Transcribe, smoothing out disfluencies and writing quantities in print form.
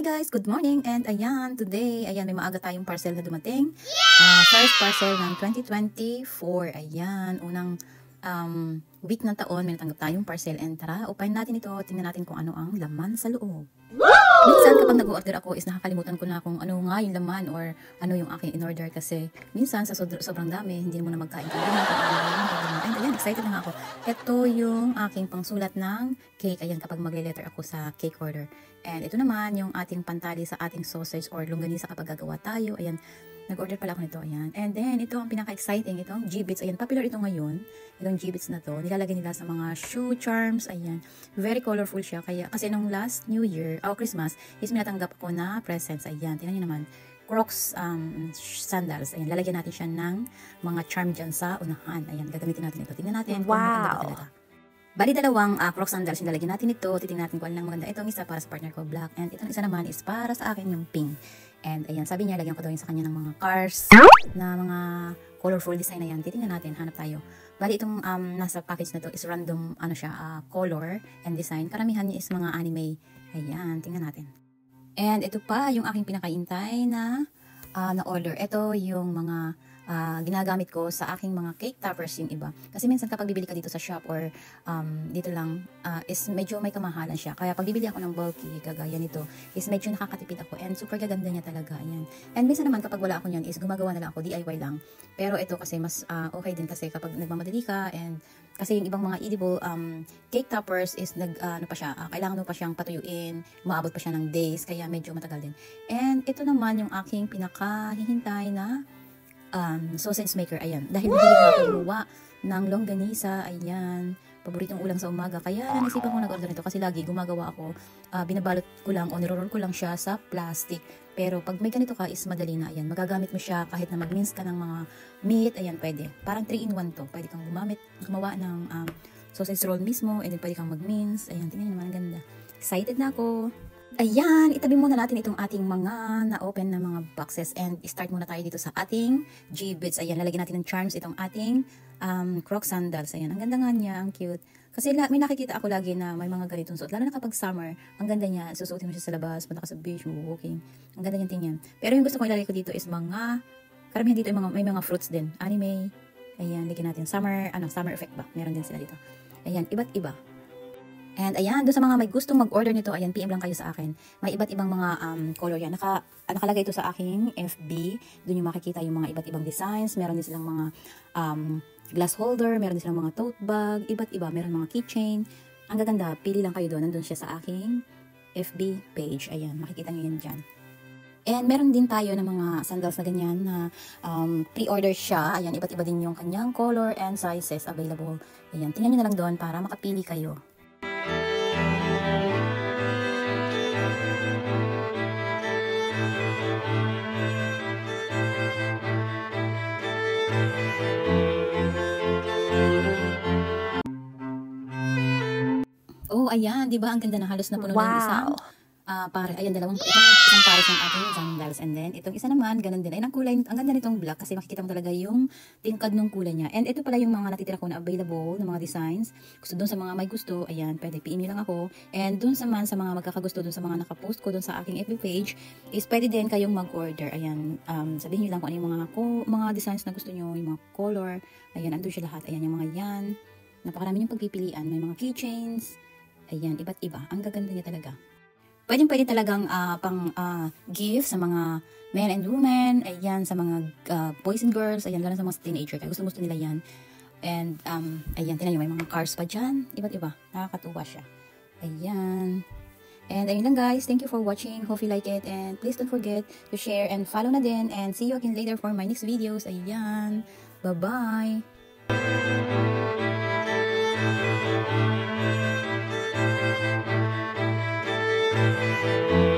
Hi guys, good morning, and ayan, today, ayan, may maaga tayong parcel na dumating. First parcel ng 2024, ayan, unang week ng taon, may natanggap tayong parcel, and tara, upayin natin ito, tingnan natin kung ano ang laman sa loob. Minsan kapag nag-order ako is nakakalimutan ko na kung ano nga yung laman or ano yung aking in-order kasi minsan sa sobrang dami, hindi mo na magkaintindihan kung ano yung and ayan, excited na nga ako. Ito yung aking pangsulat ng cake, ayan, kapag magle-letter ako sa cake order. And ito naman yung ating pantali sa ating sausage or longganisa kapag gagawa tayo. Ayan, nag-order pala ako nito. Ayan. And then, ito ang pinaka-exciting. Itong G-Bits. Ayan, popular ito ngayon. Itong G-Bits na to. Nilalagay nila sa mga shoe charms. Ayan. Very colorful siya. Kaya, kasi nung last New Year, Christmas, is minatanggap ko na presents. Ayan. Tingnan nyo naman. Crocs sandals. Ayan. Lalagyan natin siya ng mga charm dyan sa unahan. Ayan. Gagamitin natin ito. Tingnan natin kung maganda ba talaga. Bali, dalawang Crocs sandals yung lalagyan natin ito. Titingnan natin kung ano lang maganda. Itong isa para sa partner ko, black. And itong isa naman is para sa akin yung pink. And ayan, sabi niya, lagyan ko daw yun sa kanya ng mga cars na mga colorful design na yan. Titingnan natin, hanap tayo. Bali, itong nasa package na to is random, ano siya, color and design. Karamihan niya is mga anime. Ayan, tingnan natin. And ito pa, yung aking pinakaintay na order. Ito yung mga ginagamit ko sa aking mga cake toppers yung iba. Kasi minsan kapag bibili ka dito sa shop or dito lang is medyo may kamahalan siya. Kaya pag bibili ako ng bulky, kagaya nito, is medyo nakakatipid ako and super gaganda niya talaga. Ayan. And minsan naman kapag wala ako niyan is gumagawa na lang ako, DIY lang. Pero ito kasi mas okay din kasi kapag nagmamadali ka and kasi yung ibang mga edible cake toppers is ano pa siya, kailangan mo pa siyang patuyuin, maabot pa siya ng days, kaya medyo matagal din. And ito naman yung aking pinakahihintay na sausage maker, ayan. Dahil mahilig na ako gumawa ng longganisa, ayan. Paboritong ulam sa umaga. Kaya naisipan ko nag-order nito kasi lagi gumagawa ako, binabalot ko lang o niroroll ko lang siya sa plastic. Pero pag may ganito ka is madali na, ayan. Magagamit mo siya kahit na mag-mince ka ng mga meat, ayan, pwede. Parang 3-in-1 to. Pwede kang gumawa ng sausage roll mismo, and then pwede kang mag-mince. Ayan, tingnan naman, ang ganda. Excited na ako. Ayan, itabi muna natin itong ating mga na-open na mga boxes and start muna tayo dito sa ating G-Bits. Ayan, lalagyan natin ng charms itong ating Crocs sandals. Ayan, ang ganda nga niya, ang cute. Kasi may nakikita ako lagi na may mga ganitong suot. Lalo na kapag summer, ang ganda niya. Susuotin mo siya sa labas, punta ka sa beach, walking. Ang ganda niyang tingnan. Pero yung gusto kong ilagay ko dito is karamihan dito may mga fruits din. Anime. Ayan, lagyan natin. Summer effect ba? Meron din sila dito. Ayan, iba't iba. And ayan, doon sa mga may gustong mag-order nito, ayan, PM lang kayo sa akin. May iba't ibang mga color yan. Nakalagay ito sa aking FB. Doon yung makikita yung mga iba't ibang designs. Meron din silang mga glass holder, meron din silang mga tote bag, iba't iba. Meron mga keychain. Ang gaganda, pili lang kayo doon. Nandun siya sa aking FB page. Ayan, makikita nyo yan dyan. And meron din tayo ng mga sandals na ganyan na pre-order siya. Ayan, iba't iba din yung kanyang color and sizes available. Ayan, tingnan nyo na lang doon para makapili kayo. Oh, ayan, 'di ba? Ang ganda na, halos na puno ng isang ayan, isang pares ng ating sandals. And then itong isa naman, ganun din. Ay, ang kulay, ang ganda nitong black kasi makikita mo talaga yung tingkad ng kulay niya. And ito pala yung mga natitira ko na available na mga designs. Gusto doon sa mga may gusto, ayan, pwede PM nyo lang ako. And doon sa mga magkakagusto doon sa mga nakapost ko doon sa aking FB page is pwede din kayong mag-order. Ayan, sabihin nyo lang kung ano yung mga designs na gusto nyo, yung mga color. Ayan, andun siya lahat. Ayan, yung mga yan. Napakarami yung pagpipilian. May mga keychains. Ayan, iba't iba. Ang gaganda niya talaga. Pwede talagang gift sa mga men and women. Ayan, sa mga boys and girls. Ayan, lalo sa mga teenager. Kaya gusto nila yan. And, ayan, tinan nyo, may mga cars pa dyan. Iba't iba. Nakakatuwa siya. Ayan. And ayun lang guys. Thank you for watching. Hope you like it. And please don't forget to share and follow na din. And see you again later for my next videos. Ayan. Bye-bye. Thank you.